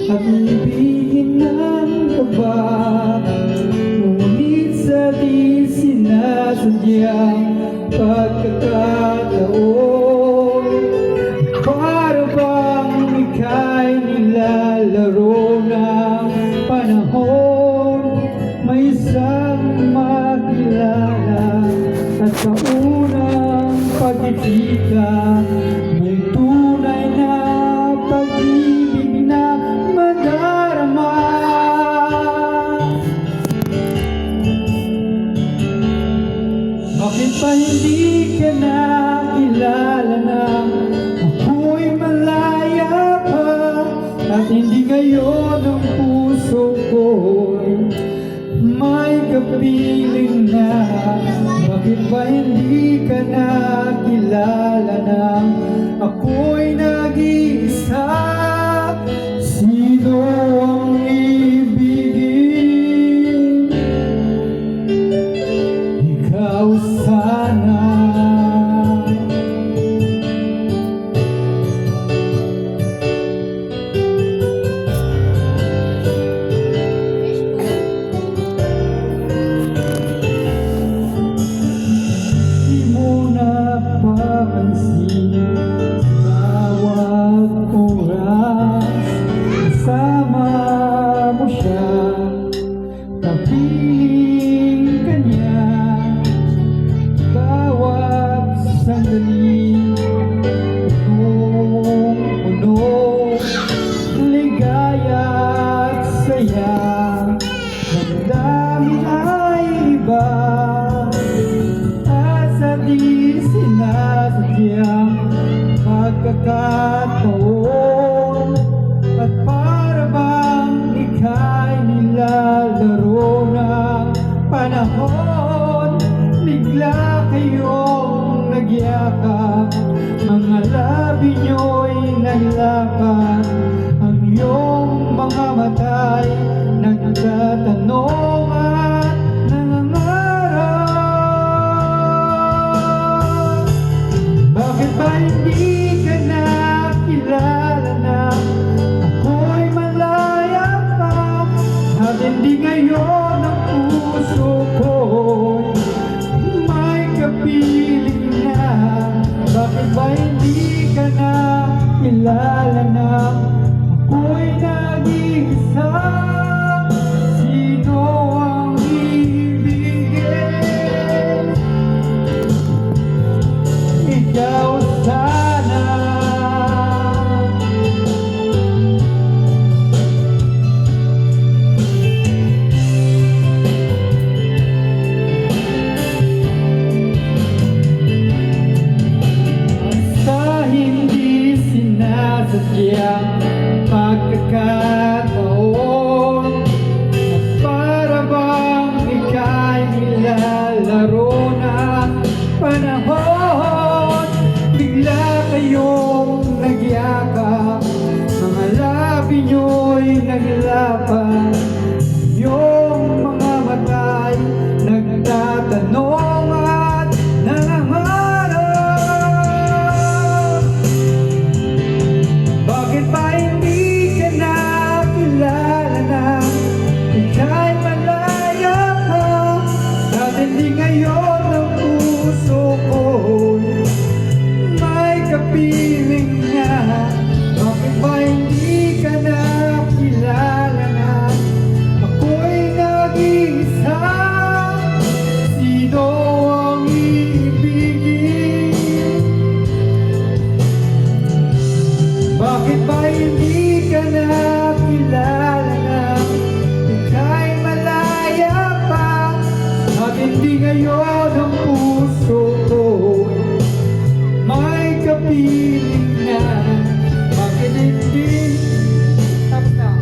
At ibigin ng kaba, ngunit sa di sinasadyang pagkakataon, para bang ika'y nilalaro ng panahon. May isang makilala at sa unang pagkikita, may tunay na pag-ibig na madarama. Bakit pa hindi ka nakilala na ako'y malaya pa, at hindi ngayon ang puso ko'y may kapiling na? Bakit ba hindi ka nakilala na ako'y nag-iisa? Sino ang ibigin? Ikaw sana. Di mo napapansin bawat oras kasama mo siya, kapiling ka niya. Bawat sandali punong-puno, ligaya at saya. Damdamin ay iba, at sa di sinasadyang pagkakataon, at para bang ika'y nilalaro ng panahon. Bigla kayong nagyakap, mga labi nyo'y naglapan, ang iyong mga mata'y nagtatanong at nangangarap. Bakit ba hindi ka nakilala na ako'y malaya pa, at hindi ngayon ang puso ko'y may kapiling na? Bakit ba hindi ka nakilala na ako'y nag-iisa? Sino ang ibigin? Ikaw sana. Sa hindi sinasadyang pagkakataon, ngayon ang puso ko may kapiling na. Bakit hindi? Tapos na.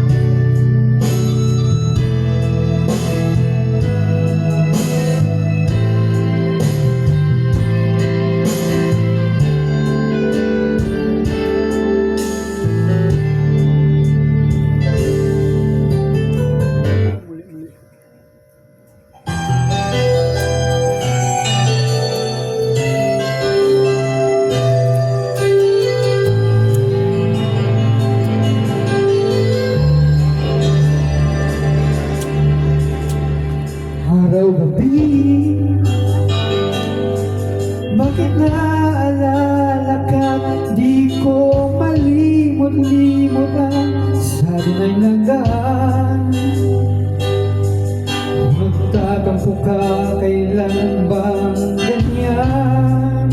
Araw-gabi, bakit naalala ka? Di ko malimot-limot ang sabi ng nagaan. Magtatampo ka, kailan bang ganyan?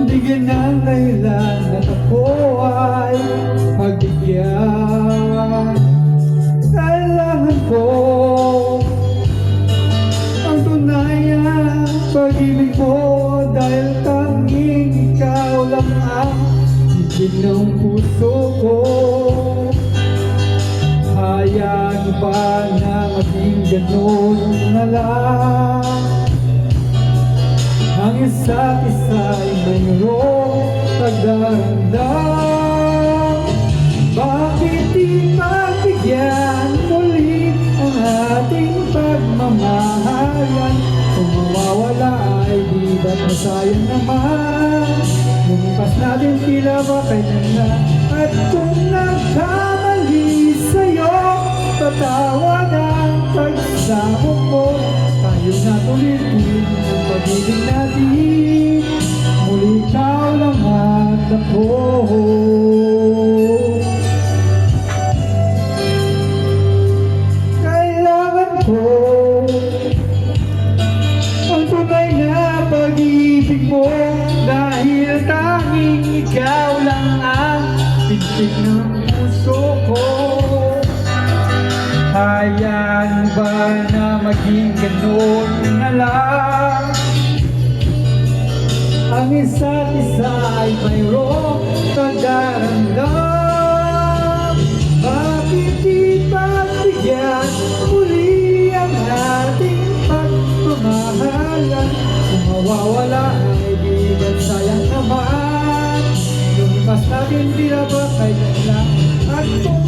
Bigyan ng dahilan at ako ay magbigyan. Kailangan ko ang tunay na pag-ibig mo, dahil tanging ikaw lang ang ibig ng puso ko. Hayaan ba na maging ganun na lang? Ang isa't isa'y mayroong pagdaramdam. Bakit di pagbigyan muli ang ating pagmamahalan? Kung mawawala ay di ba't masayang naman? Lumipas natin tila ba kailan na? At kung nagkamali sa'yo, patawad ang pagsamo ko. Tayo na tulitin ang pag-ibig natin. Muli ikaw lang at ako. Kailangan ko ang tunay na pag-ibig mo, dahil tanging ikaw lang ang pintig ng puso ko. Hayaan ba na maging ganun na lang? Ang isa't isa ay mayroong pagdaramdam. Bakit di pagbigyan muli ang ating pagmamahalan? Kung mawawala ay di ba't sayang naman? Lumipas natin tila ba kailan lang? At kung